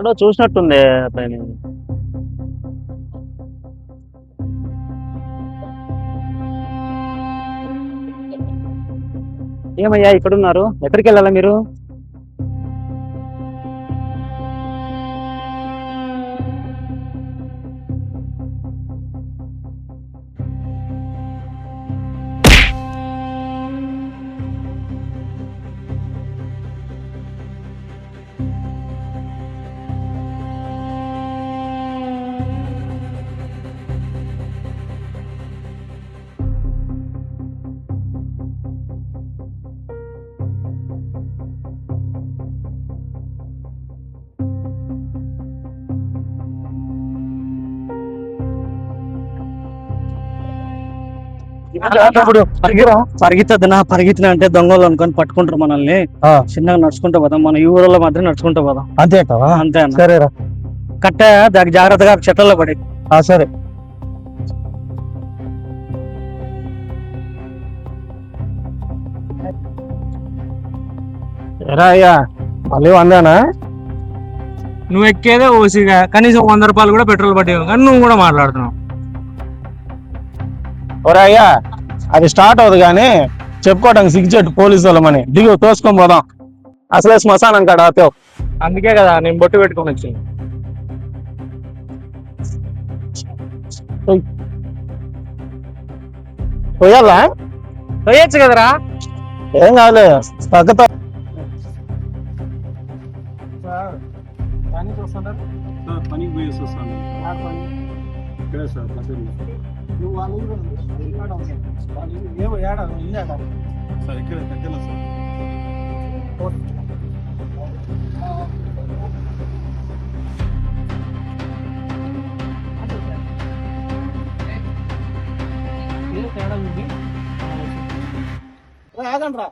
ఎక్కడో చూసినట్టుంది పైన. ఏమయ్యా ఇక్కడున్నారు, ఎక్కడికి వెళ్ళాలా మీరు? పరిగెత్తద్దునా, పరిగెత్తిన అంటే దొంగలు అనుకొని పట్టుకుంటారు మనల్ని. చిన్నగా నడుచుకుంటూ పోదాం, మన ఈ ఊరిలో మాత్రం నడుచుకుంటూ పోదాం. అంతే అంతే అన్న. సరేరా. కట్ట దానికి జాగ్రత్తగా చెట్లలో పడి. సరే. ఎరా అయ్యా, మళ్ళీ వందానా? నువ్వు ఎక్కేదే ఓసిగా, కనీసం 100 రూపాయలు కూడా పెట్రోల్ పట్టేవు, కానీ నువ్వు కూడా మాట్లాడుతున్నావు. ఒరే అయ్యా, అది స్టార్ట్ అవుతుంది కానీ చెప్పుకోవడానికి సిగ్గుచెట్టు పోలీసు వాళ్ళమని. దిగు, తోసుకొని పోదాం. అసలే శ్మశానం కాడ ఆపావు. అందుకే కదా నేను బొట్టు పెట్టుకొని వచ్చింది. పోయాలా? పోయొచ్చు కదరా. ఏం కాదులే, పక్కతో. పనికి పోయేసి వస్తాను ఇక్కడే సార్. సార్ ఇక్కడ దగ్గరలో సార్. ఆగండ్రా.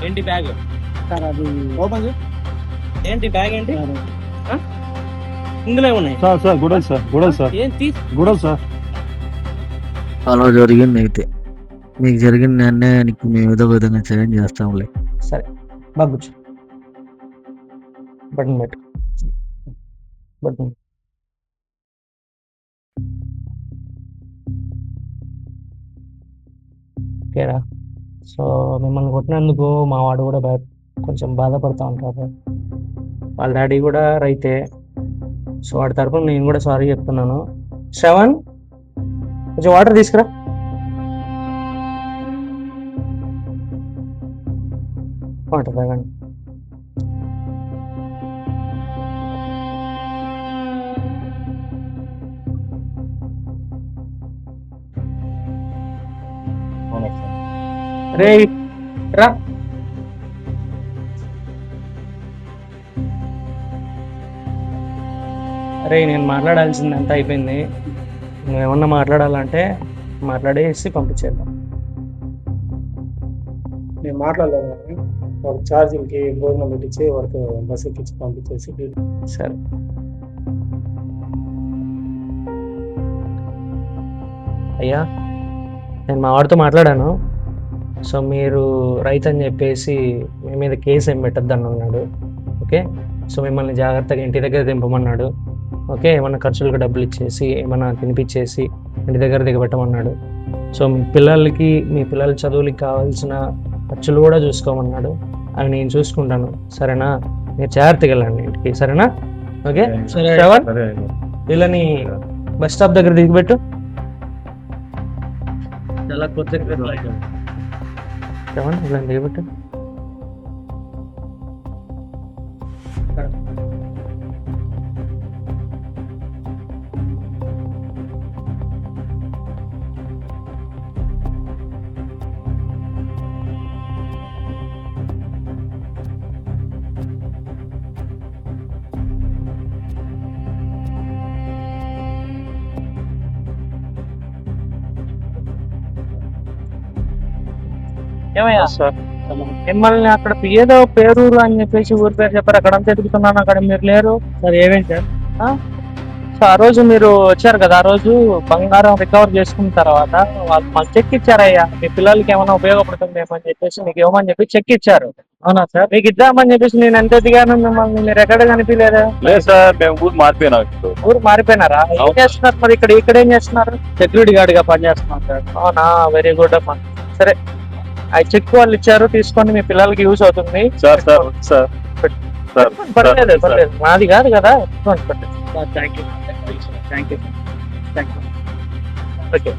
ఏంటి బ్యాగ్? ఓపెన్ చేయి. ఏంటి బ్యాగ్? ఏంటి ఇందులో ఉన్నాయి? సార్ సార్ గుడల్ సార్, గుడల్ సార్, గుడల్ సార్. అలా జరిగింది. అయితే మీకు జరిగిన అన్యాయానికి మేము ఏదో విధంగా చర్యం చేస్తాంలే. సరే బాగా కూర్చో. బటన్ పెట్టు. బటన్ ఓకేరా. సో మిమ్మల్ని కొట్టినందుకు మా వాడు కూడా కొంచెం బాధపడతా ఉంటారు. వాళ్ళ డాడీ కూడా రైతే. సో వాడి తరపున నేను కూడా సారీ చెప్తున్నాను. శ్రవణ్, కొంచెం వాటర్ తీసుకురా. వాటర్ తాగండి. రే రా. అరే నేను మాట్లాడాల్సింది అంతా అయిపోయింది. నువ్వేమన్నా మాట్లాడాలంటే మాట్లాడేసి పంపించేద్దాం. నేను మాట్లాడలేదు కానీ వాళ్ళకి ఛార్జింగ్కి భోజనం పెట్టించి వాళ్ళకి బస్ ఎక్కించి పంపించేసి. సరే. అయ్యా, నేను మా వాడితో మాట్లాడాను. సో మీరు రైతు అని చెప్పేసి మీ మీద కేసు ఏం పెట్టద్దని అన్నాడు. ఓకే. సో మిమ్మల్ని జాగ్రత్తగా ఇంటి దగ్గర దింపమన్నాడు. ఓకే. ఏమన్నా ఖర్చులకు డబ్బులు ఇచ్చేసి ఏమన్నా తినిపించేసి ఇంటి దగ్గర దిగబెట్టమన్నాడు. సో మీ పిల్లల చదువులకి కావాల్సిన ఖర్చులు కూడా చూసుకోమన్నాడు. అవి నేను చూసుకుంటాను, సరేనా? మీరు జాగ్రత్తగా వెళ్ళండి ఇంటికి, సరేనా? ఓకే. శ్రవణ్, వీళ్ళని బస్ స్టాప్ దగ్గర దిగబెట్టు. చాలా కొత్త శ్రవణ్, వీళ్ళని దిగబెట్టు. ఏమయ్యా సార్ మిమ్మల్ని అక్కడ ఏదో పేరూరు అని చెప్పేసి ఊరి పేరు చెప్పారు, అక్కడ ఎదుగుతున్నాను, అక్కడ మీరు లేరు. సార్ ఏమైంది సార్? సో ఆ రోజు మీరు వచ్చారు కదా, ఆ రోజు బంగారం రికవర్ చేసుకున్న తర్వాత వాళ్ళు మాకు చెక్ ఇచ్చారయ్యా, మీ పిల్లలకి ఏమైనా ఉపయోగపడుతుంది ఏమని చెప్పేసి మీకు ఇవ్వమని చెప్పి చెక్ ఇచ్చారు. అవునా సార్? మీకు ఇద్దామని చెప్పేసి నేను ఎంత ఎదిగాను మిమ్మల్ని, మీరు ఎక్కడ కనిపించలేదా? లేదు సార్, మేము ఊరు మారిపోయినాం ఇప్పుడు. ఊరు మారిపోయినారా? ఏం అవును. చేస్తున్నారు మరి ఇక్కడ? ఇక్కడ ఏం చేస్తున్నారు? సెక్యూరిటీ గార్డ్ గా పనిచేస్తున్నాం సార్. అవునా, వెరీ గుడ్ అమ్మా. సరే, ఆ చెక్ వాళ్ళు ఇచ్చారు, తీసుకోండి, మీ పిల్లలకి యూజ్ అవుతుంది. సార్ సార్ సార్ సార్ పర్లేదు పర్లేదు, నాది కాదు కదా. పర్లేదు. Thank you. ఓకే.